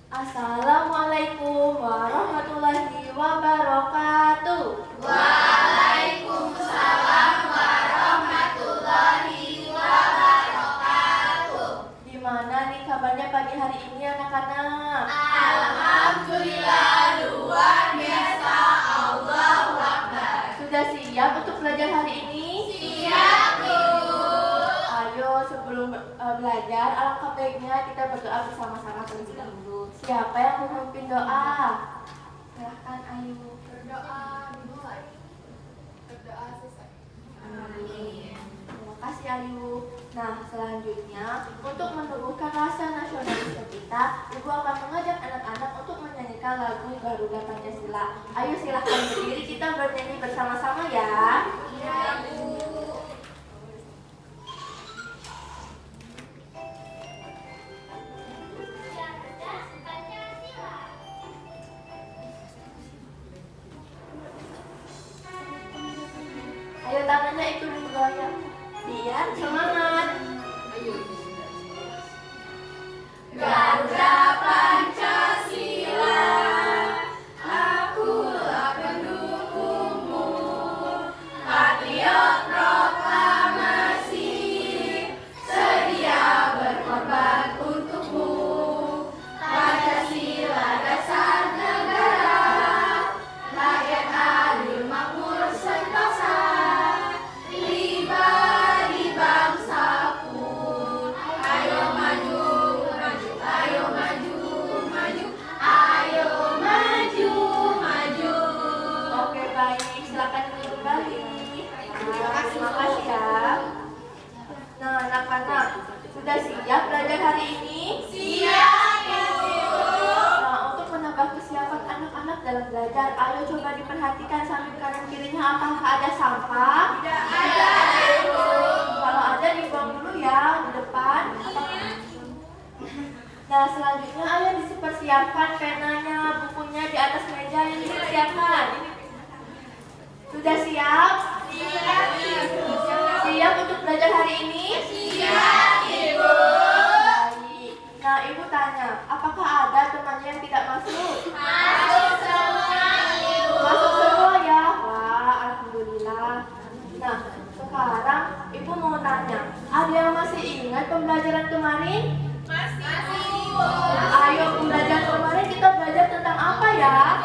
Assalamualaikum warahmatullahi wabarakatuh. Waalaikumsalam warahmatullahi wabarakatuh. Gimana nih kabarnya pagi hari ini anak-anak? Alhamdulillah luar biasa. Allahu Akbar. Sudah siap untuk belajar hari ini? Siap, Ibu. Ayo sebelum belajar, alangkah baiknya kita berdoa bersama-sama terlebih dahulu. Siapa yang memimpin doa? Silahkan Ayu. Berdoa dimulai. Berdoa selesai. Amin. Terima kasih Ayu. Nah, selanjutnya untuk menumbuhkan rasa nasionalisme kita, Ibu akan mengajak anak-anak untuk menyanyikan lagu Garuda Pancasila. Ayo silahkan berdiri, kita bernyanyi bersama-sama ya. Iya, Bu. Ayo tangannya ikut bergoyang. Biar semangat. Garuda Pancasila, akulah pendukungmu, patriot proklamasi, sedia berkorban untukmu. Pancasila dasar negara, rakyat adil makmur sentosa, pribadi bangsa pun. Ayo maju, maju, ayo maju, maju, ayo maju, maju. Oke baik, silakan duduk kembali. Terima kasih ya. Nah anak-anak, sudah siap belajar hari ini? Siap, Ibu. Nah untuk menambah kesiapan anak-anak dalam belajar, ayo coba diperhatikan samping kanan kirinya apakah ada sampah? Tidak ada, Ibu. Kalau ada dibuang dulu ya di depan. Nah selanjutnya ayo dipersiapkan penanya, bukunya di atas meja yang dipersiapkan. Sudah siap? Siap, Ibu. Siap untuk belajar hari ini? Siap, Ibu. Baik. Nah ibu tanya, apakah ada temannya yang tidak masuk? Masuk semua, Ibu. Masuk semua ya? Wah, alhamdulillah. Nah, sekarang ibu mau tanya, ada yang masih ingat pembelajaran kemarin? Masih, Ibu. Ayo, pembelajaran kemarin kita belajar tentang apa ya?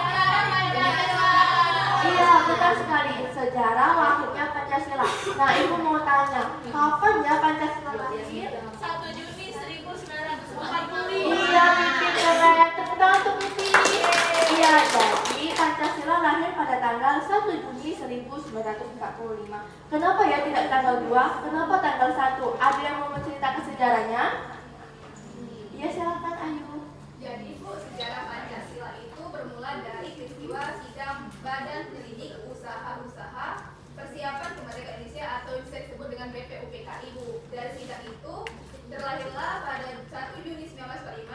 Iya, betul sekali. Sejarah lahirnya Pancasila. Nah, ibu mau tanya, kapan ya Pancasila lahir? 1 Juni 1945. Iya, Pipi keren. Tepuk tangan untuk Pipi. Iya, jadi Pancasila lahir pada tanggal 1 Juni 1945. Kenapa ya tidak tanggal 2? Kenapa tanggal 1? Ada yang mau menceritakan sejarahnya? Iya, silakan Ayu. Jadi Bu, sejarah Pancasila itu bermula dari peristiwa sidang Badan Pelidik Usaha-Usaha Persiapan Kemerdekaan Indonesia atau bisa disebut dengan BPUPKI Bu. Dari sidang itu terlahirlah pada 1 Juni 1945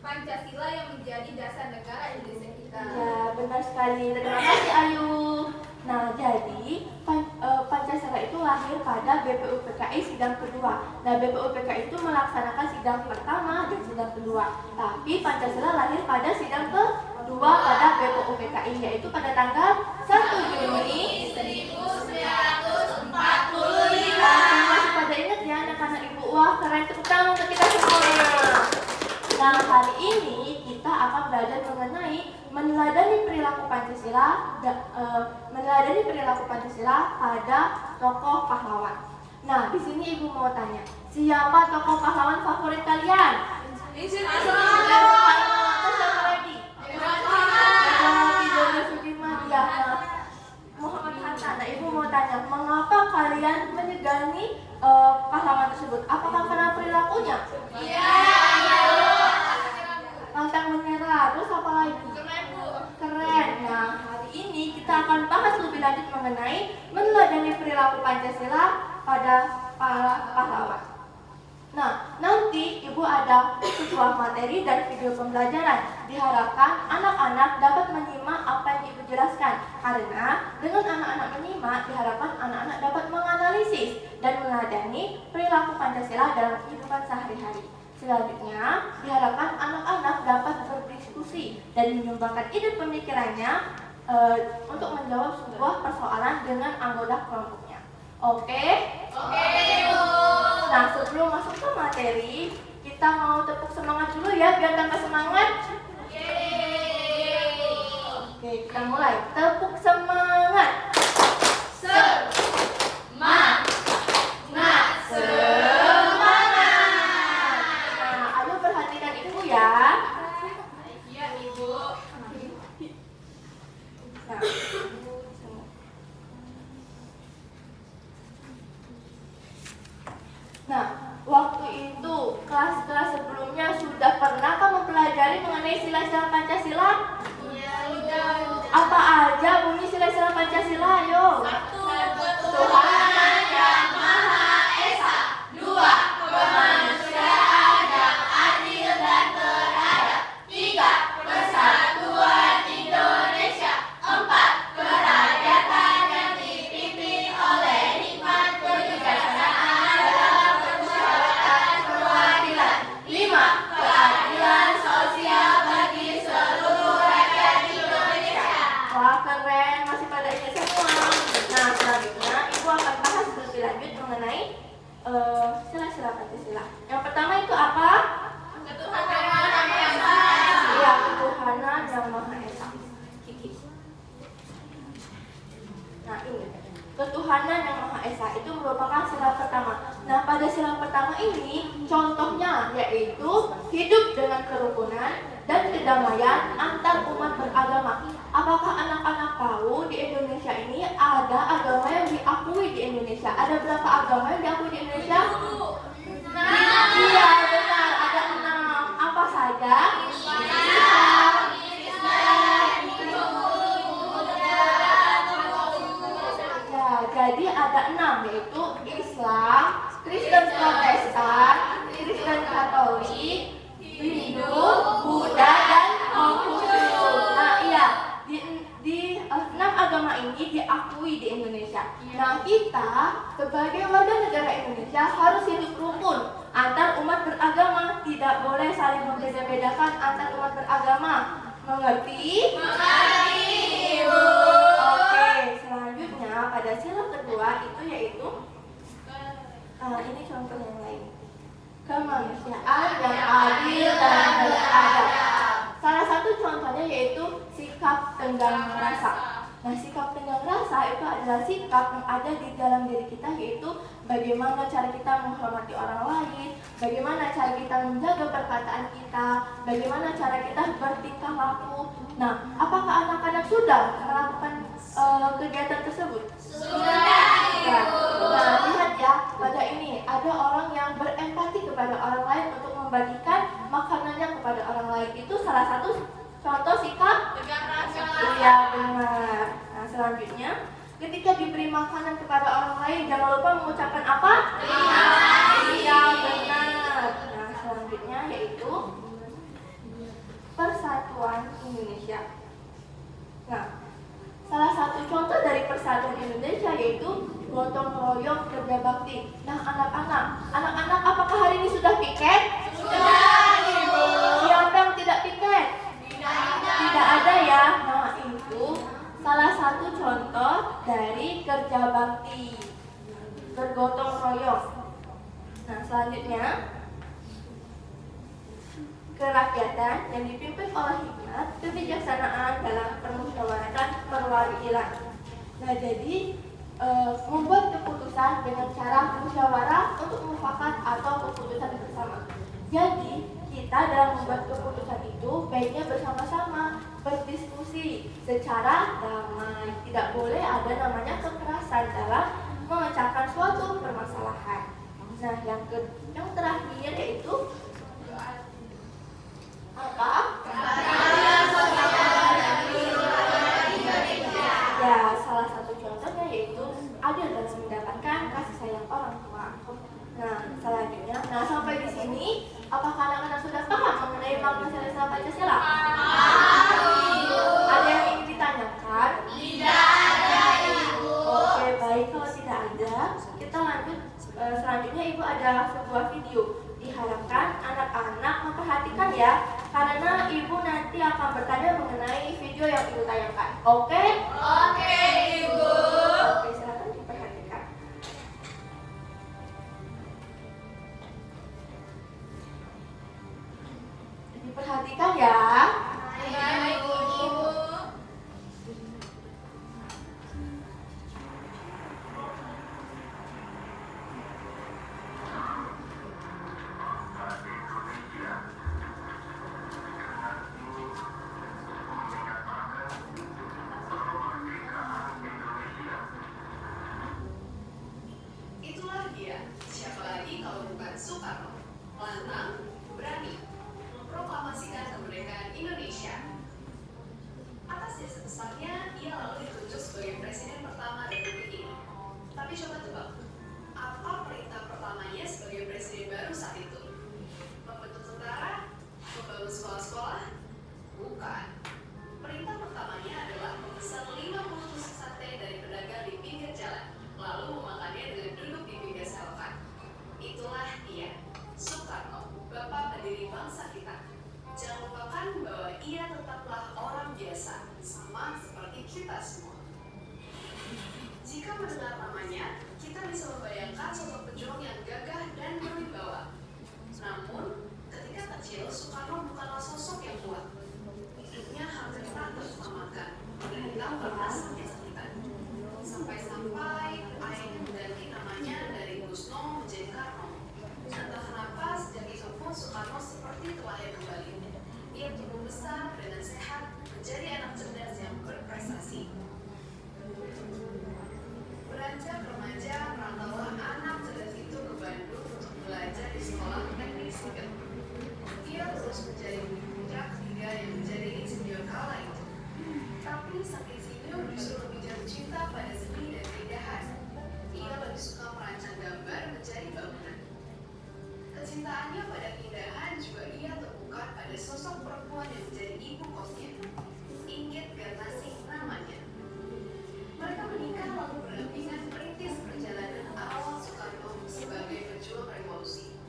Pancasila yang menjadi dasar negara Indonesia kita. Ya, benar sekali. Terima kasih Ayu. Nah, jadi Pancasila itu lahir pada BPUPKI sidang kedua. Nah, BPUPKI itu melaksanakan sidang pertama dan sidang kedua. Tapi Pancasila lahir pada sidang kedua pada BPUPKI, yaitu pada tanggal 1 Juni 1945. Masih pada ingat ya anak-anak ibu? Wah, keren. Tepuk tangan untuk kita semua. Nah, hari ini kita akan belajar mengenai meneladani perilaku Pancasila pada tokoh pahlawan. Nah, di sini ibu mau tanya, siapa tokoh pahlawan favorit kalian? Siapa lagi? Megawati, Dodo Sudirman, ya. Muhammad Hatta. Nah, ibu mau tanya, mengapa kalian menyegani pahlawan tersebut? Apakah karena perilakunya? Pantang menyerah, terus apa lagi? Keren. Nah, hari ini kita akan bahas lebih lanjut mengenai meneladani perilaku Pancasila pada para pahlawan. Nah, nanti ibu ada sebuah materi dan video pembelajaran. Diharapkan anak-anak dapat menyimak apa yang ibu jelaskan. Karena dengan anak-anak menyimak, diharapkan anak-anak dapat menganalisis dan meneladani perilaku Pancasila dalam kehidupan sehari-hari. Selanjutnya, diharapkan anak-anak dapat dan menyumbangkan ide pemikirannya untuk menjawab sebuah persoalan dengan anggota kelompoknya. Oke? Oke, Ibu. Nah, sebelum masuk ke materi, kita mau tepuk semangat dulu ya biar tambah semangat. Yeay. Oke, kita mulai. Tepuk semangat. Semangat. Nah, ayo perhatikan Ibu ya. Iya, Ibu. Nah, Nah, waktu itu kelas-kelas sebelumnya sudah pernahkah mempelajari mengenai sila-sila Pancasila? Iya, udah. Apa aja bunyi sila-sila Pancasila? Ayo. Satu, Tuhan Yang Maha Esa. Dua, kemanusiaan yang adil dan beradab. Tiga, persatuan Indonesia. Empat, kerakyatan yang dipimpin oleh hikmat kebijaksanaan dalam permusyawaratan perwakilan. Lima, keadilan sosial bagi seluruh rakyat Indonesia. Wah, keren, masih pada ingat semua. Nah, selanjutnya Ibu akan bahas lebih lanjut mengenai sila-sila Pancasila. Yang pertama itu apa? Ketuhanan yang Maha Esa. Ya, ketuhanan yang Maha Esa. Kiki. Nah, ini ketuhanan yang Maha Esa itu merupakan sila pertama. Nah, pada sila pertama ini contohnya yaitu hidup dengan kerukunan dan kedamaian antar umat beragama. Apakah anak-anak tahu di Indonesia ini ada agama yang diakui di Indonesia? Ada berapa agama yang diakui di Indonesia? Iya, benar, ada 6. Apa saja? Ya, jadi ada 6 yaitu Islam, Kristen Protestan, Kristen Katolik, Hindu, Buddha, dan Konfusius. Nah, iya, di 6 agama ini diakui di Indonesia. Nah, kita sebagai warga negara Indonesia harus hidup rukun antar umat beragama, tidak boleh saling membeda-bedakan antar umat beragama. Mengerti? Mengerti, Ibu. Oke, selanjutnya pada sila kedua itu yaitu ini contoh yang lain. Kemanusiaan yang adil dan beradab. Salah satu contohnya yaitu sikap tenggang rasa. Nah, sikap tenggang rasa itu adalah sikap yang ada di dalam diri kita, yaitu bagaimana cara kita menghormati orang lain, bagaimana cara kita menjaga perkataan kita, bagaimana cara kita bertingkah laku. Nah, apakah anak-anak sudah melakukan kegiatan tersebut? Sudah, Ya. Ibu. Nah, lihat ya, pada ini ada orang yang berempati kepada orang lain untuk membagikan makanannya kepada orang lain. Itu salah satu contoh sikap. Iya, benar. Nah, selanjutnya, ketika diberi makanan kepada orang lain, jangan lupa mengucapkan apa? Terima kasih. Iya, benar. Nah, selanjutnya yaitu Persatuan Indonesia. Nah, salah satu contoh dari Persatuan Indonesia yaitu gotong royong kerja bakti. Nah, anak-anak, apakah hari ini sudah piket? Sudah, Ibu. Siapa yang tidak piket? Tidak ada ya. Nah, itu salah satu contoh dari kerja bakti, bergotong royong. Nah, selanjutnya kerakyatan yang dipimpin oleh hikmat kebijaksanaan dalam permusyawaratan perwakilan. Nah, jadi membuat keputusan dengan cara musyawarah untuk mufakat atau keputusan bersama. Jadi kita dalam membuat keputusan itu baiknya bersama-sama berdiskusi secara damai. Tidak boleh ada namanya kekerasan dalam memecahkan suatu permasalahan. Nah, yang terakhir yaitu apa? Ya, salah satu contohnya yaitu adil dalam mendapatkan kasih sayang orang tua. Nah, selanjutnya, sampai di sini, apakah anak-anak sudah paham mengenai makna sila-sila Pancasila? Ada yang ingin ditanyakan? Tidak ada, Ibu. Oke, baik. Kalau tidak ada, kita lanjut. Selanjutnya, Ibu ada sebuah video. Diharapkan anak-anak memperhatikan ya, karena ibu nanti akan bertanya mengenai video yang ibu tayangkan. Oke? Oke, Ibu. Oke, silakan diperhatikan. Diperhatikan ya. Baik, Ibu. Itulah dia, siapa lagi kalau bukan Soekarno, lantang, berani, memproklamasikan kemerdekaan Indonesia. Atas jasa besarnya, ia lalu ditunjuk sebagai presiden pertama Republik ini. Tapi coba tebak, apa perintah pertamanya sebagai presiden baru saat itu? Membentuk tentara? Membangun sekolah-sekolah? Bukan. Perintah pertamanya adalah memesan 50 tusuk sate dari pedagang di pinggir jalan, lalu memakannya dengan duduk di pinggir selokan. Itulah dia, Soekarno, bapak pendiri bangsa kita. Jangan lupakan bahwa ia tetaplah orang biasa, sama seperti kita semua. Jika mendengar namanya, kita bisa membayangkan sosok pejuang yang gagah dan berwibawa. Namun, ketika kecil, Soekarno bukanlah sosok yang kuat. Hidupnya hampir tak terutamakan, menderita karena sakit sakitan. Sampai-sampai ayah mengganti namanya dari Gusno menjadi Karno. Entah kenapa sejak itu pun Soekarno seperti terlahir kembali. Ia tumbuh besar dengan sehat, menjadi anak cerdas yang berprestasi. Beranjak remaja, merantaulah anak cerdas itu ke Bandung untuk belajar di sekolah teknik sipil. Ia terus menjadi putra ketiga yang menjadi insinyur kala itu. Tapi sang insinyur justru lebih jatuh cinta pada seni dan keindahan. Ia lebih suka merancang gambar menjadi bangunan. Kecintaannya pada keindahan juga ia temukan pada sosok perempuan yang menjadi ibu kosnya, Inggit Garnasih namanya. Mereka menikah lalu berdampingan merintis perjalanan awal Soekarno sebagai pejuang revolusi.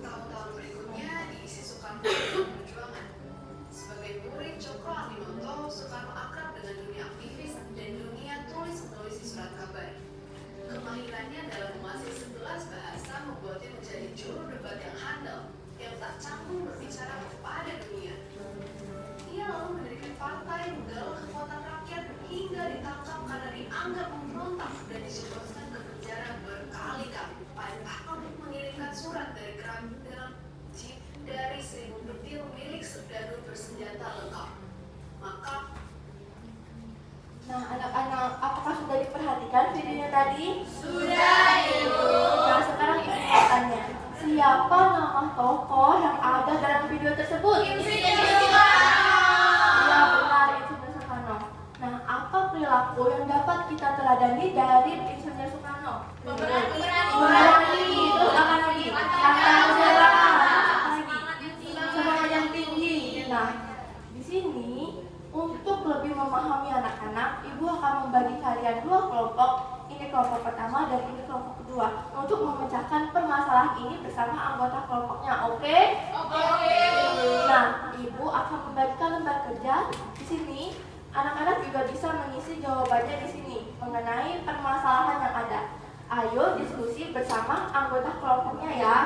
Tahun-tahun berikutnya diisi Soekarno dengan perjuangan. Sebagai murid Cokro Aminoto, Soekarno akrab dengan dunia aktivis dan dunia tulis-menulis di surat kabar. Kemahirannya dalam menguasai 11 bahasa membuatnya menjadi juru debat yang handal, yang tak canggung berbicara kepada dunia. Ia lalu mendirikan partai menggalau kekuatan rakyat hingga ditangkap karena dianggap memberontak dan dijebloskan ke penjara berkali-kali. Padahal mengirimkan surat dari kerajaan dalam jeep dari 1000 petir milik serdadu bersenjata lengkap. Maka Nah, anak-anak, apakah sudah diperhatikan videonya tadi? Sudah, Ibu. Nah, sekarang ibu bertanya, siapa nama tokoh yang ada dalam video tersebut? Insinyur Soekarno. Iya, benar, Insinyur Soekarno. Nah, apa perilaku yang dapat kita teladani dari Insinyur Soekarno? Memberani, terus apa lagi? Pantang menyerah, apa lagi? Semangat yang tinggi. Nah, di sini untuk lebih memahami anak-anak, ibu akan membagi kalian dua kelompok. Ini kelompok pertama dan ini kelompok kedua untuk memecahkan permasalahan ini bersama anggota kelompoknya. Oke? Oke. Nah, ibu akan membagikan lembar kerja di sini. Anak-anak juga bisa mengisi jawabannya di sini mengenai permasalahan yang ada. Ayo diskusi bersama anggota kelompoknya ya.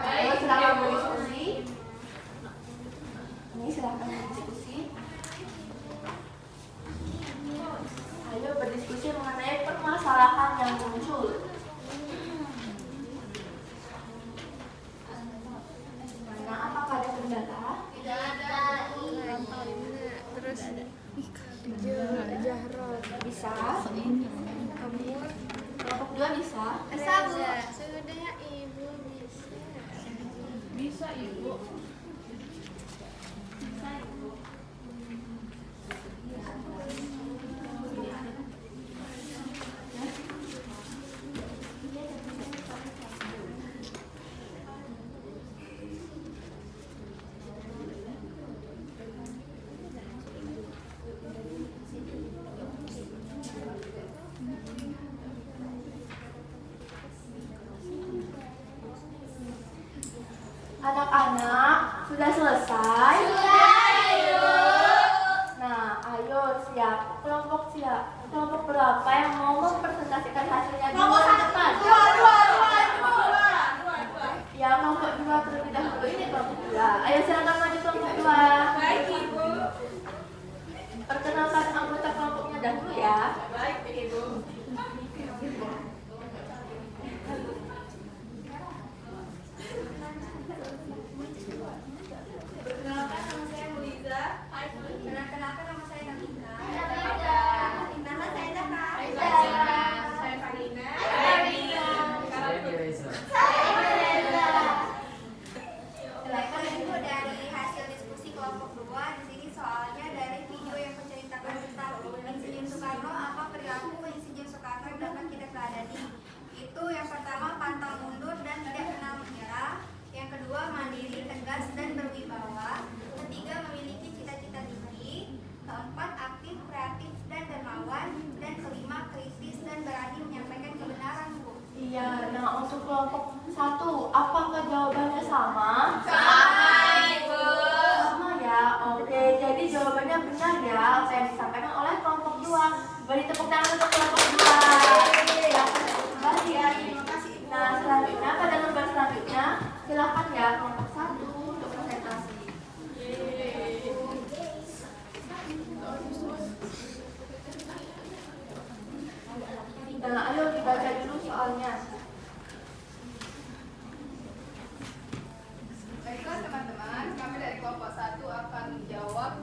Ayo silakan berdiskusi. Ini silakan berdiskusi. Ayo berdiskusi mengenai permasalahan yang muncul. Mana, apakah ada kendala? Tidak ada. Terus Bisa. Kelompok dua bisa. Bisa, Bu. Sudah Ibu bisa. Bisa Ibu. Anak-anak, sudah selesai? Nah, ayo siap. Kelompok siap. Kelompok berapa yang mau mempresentasikan hasilnya dulu depan? Ya, kelompok 2 terlebih dahulu. Ini kelompok 2. Ayo silakan maju kelompok 2. Baik, Ibu. Perkenalkan anggota kelompoknya dahulu ya. Baik, Ibu. Perkenalkan, nama saya Muliza. Perkenalkan, nama saya Natika. Nama saya Daka. Saya Karina. Silakan Ibu dari hasil diskusi kelompok 2. Di sini soalnya dari video yang menceritakan tentang Insinyur Soekarno, apa perilaku Insinyur Soekarno yang dapat kita teladani. Itu yang pertama, pantang mundur dan tidak kenal menyerah. Yang kedua, mandiri, tegas dan berwibawa. Ketiga, memiliki cita-cita tinggi. Keempat, aktif, kreatif dan dermawan. Dan kelima, kritis dan berani menyampaikan kebenaran, Bu. Iya, nah untuk kelompok 1, apakah jawabannya sama? Sama ya, oke. Jadi jawabannya benar ya, apa yang disampaikan oleh kelompok 2. Beri tepuk tangan untuk kelompok 2. Silakan kembali ya. Nah, selanjutnya pada lembar selanjutnya, silakan ya kelompok 1 untuk presentasi. Nah, ayo dibaca dulu soalnya. Baiklah teman-teman, kami dari kelompok 1 akan menjawab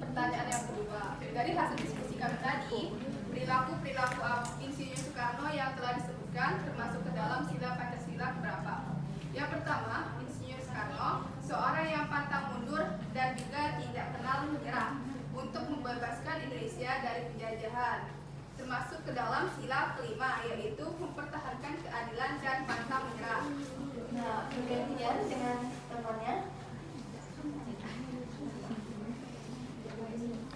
pertanyaan yang kedua. Dari hasil diskusi kami tadi, perilaku-perilaku Insinyur Soekarno yang telah disebutkan termasuk ke dalam sila Pancasila berapa? Yang pertama, Insinyur Soekarno seorang yang pantang mundur dan juga tidak kenal menyerah untuk membebaskan Indonesia dari penjajahan, termasuk ke dalam sila kelima, yaitu mempertahankan keadilan dan pantang menyerah. Nah, bergantian dengan temannya.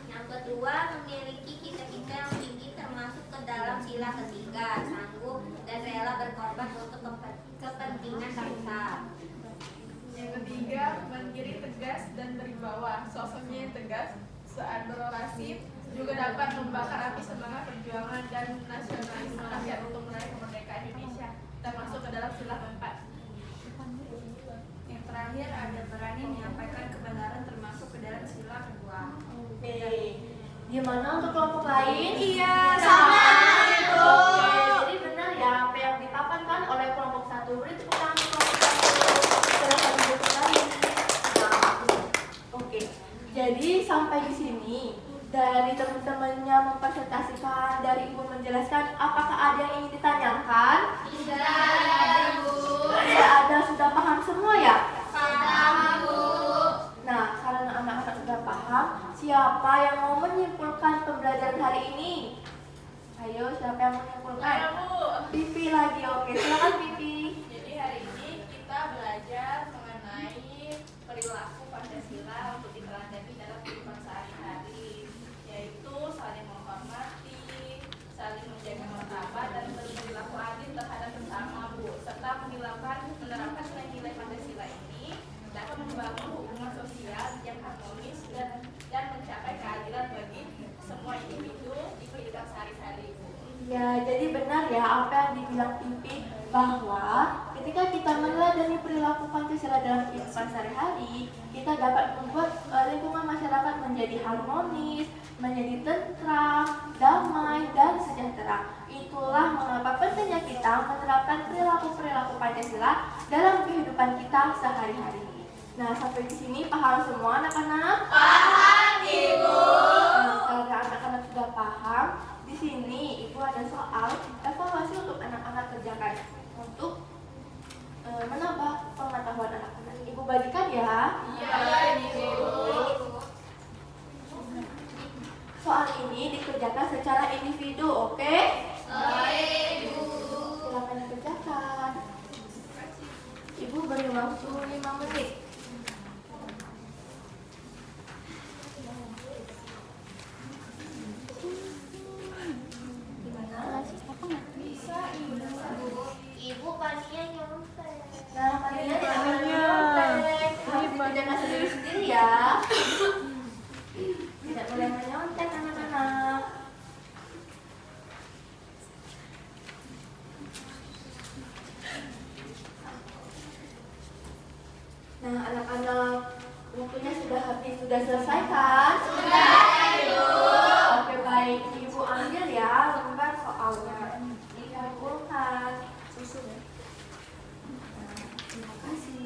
Yang kedua, memiliki cita-cita yang tinggi termasuk ke dalam sila ketiga, sanggup dan rela berkorban untuk kepentingan bangsa. Yang ketiga, mandiri, tegas dan berwibawa. Sosoknya yang tegas saat berorasi juga dapat membakar api semangat perjuangan dan nasionalisme rakyat untuk meraih kemerdekaan Indonesia, termasuk ke dalam sila keempat. Yang terakhir, ada berani menyampaikan kebenaran termasuk ke dalam sila kedua. Oke. Gimana untuk kelompok lain? Iya, Sama. Oke, jadi benar ya apa yang dipaparkan oleh kelompok 1. Beri tepuk tangan untuk kelompok 1. Silakan duduk kembali. Nah, oke. Jadi sampai di sini dari teman-temannya mempresentasikan, dari Ibu menjelaskan, apakah ada yang ingin ditanyakan? Tidak, Bu. Tidak ada, sudah paham semua ya? Paham, Bu. Nah, karena anak-anak sudah paham, siapa yang mau menyimpulkan pembelajaran hari ini? Ayo, siapa yang menyimpulkan? Pipi lagi, oke. Silakan Pipi. Jadi hari ini kita belajar mengenai perilaku Pancasila untuk diteladani dalam kehidupan sehari-hari, yaitu saling menghormati, saling menjaga martabat dan berperilaku adil terhadap sesama, Bu, serta menerapkan nilai-nilai Pancasila ini dapat membangun hubungan sosial yang harmonis dan mencapai keadilan bagi semua individu di kehidupan sehari-hari, Bu. Ya, jadi benar ya apa yang dibilang Pipi, bahwa ketika kita meneladani perilaku Pancasila dalam kehidupan sehari-hari, kita dapat membuat lingkungan masyarakat menjadi harmonis, menjadi tentram, damai, dan sejahtera. Itulah mengapa pentingnya kita menerapkan perilaku-perilaku Pancasila dalam kehidupan kita sehari-hari. Nah, sampai di sini paham semua anak-anak? Paham, Ibu. Nah, karena anak-anak sudah paham, di sini Ibu ada soal evaluasi untuk anak-anak kerjakan untuk menambah pengetahuan anak-anak. Ibu bagikan ya. Iya, Ibu. Soal ini dikerjakan secara individu, oke? Baik, Bu. Silakan dikerjakan. Ibu beri waktu 5 menit. Ibu paninya nyampe. Nah, kalian Nah, anak-anak, waktunya sudah habis, sudah selesai kan? Oke, baik. Ibu ambil ya lembar soalnya. Dikumpulkan. Susu ya. Nah, terima kasih.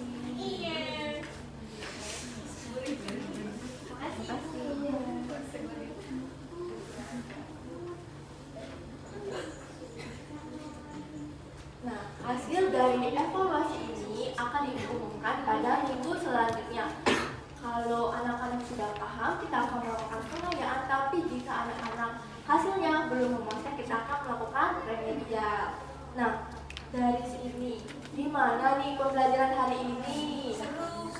Terima kasih. Nah, hasil dari evaluasi ini akan diumumkan pada minggu selanjutnya. Kalau anak-anak sudah paham, kita akan melakukan penilaian. Tapi jika anak-anak hasilnya belum memuaskan, kita akan melakukan remedial. Nah, dari sini, gimana nih pembelajaran hari ini?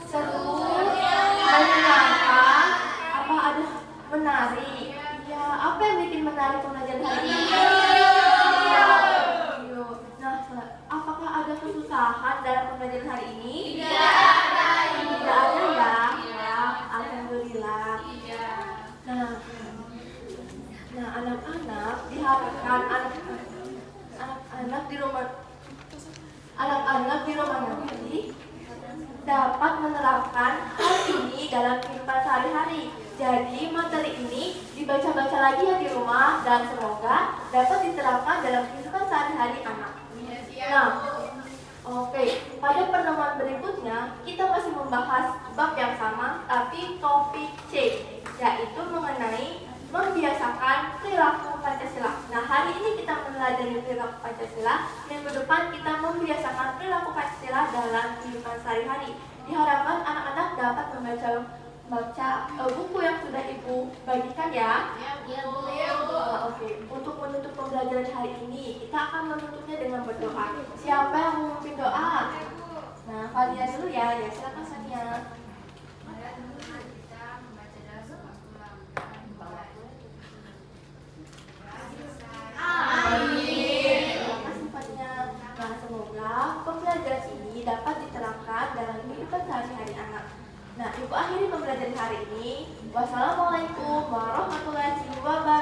Seru? Menyenangkan? Apa ada menarik? Ya, apa yang bikin menarik pembelajaran hari ini? Nah, apakah ada kesusahan dalam pembelajaran hari ini? Tidak ada ya? Ya, alhamdulillah. Nah, anak-anak diharapkan anak-anak di rumah nanti dapat menerapkan hal ini dalam kehidupan sehari-hari. Jadi materi ini dibaca-baca lagi ya di rumah dan semoga dapat diterapkan dalam kehidupan sehari-hari anak. Nah, oke. Pada pertemuan berikutnya kita masih membahas bab yang sama tapi topik C, yaitu mengenai membiasakan perilaku Pancasila. Nah, hari ini kita meneladani perilaku Pancasila. Minggu depan kita membiasakan perilaku Pancasila dalam kehidupan sehari-hari. Diharapkan anak-anak dapat membaca buku yang sudah Ibu bagikan ya. Oke. Untuk menutup pembelajaran hari ini, kita akan menutupnya dengan berdoa. Siapa yang mau memimpin doa? Nah, Fania dulu ya. Ya, silakan Fania. Nah, semoga pembelajaran ini dapat diterapkan dalam kehidupan sehari-hari anak. Nah, Ibu akhiri pembelajaran hari ini. Wassalamualaikum warahmatullahi wabarakatuh.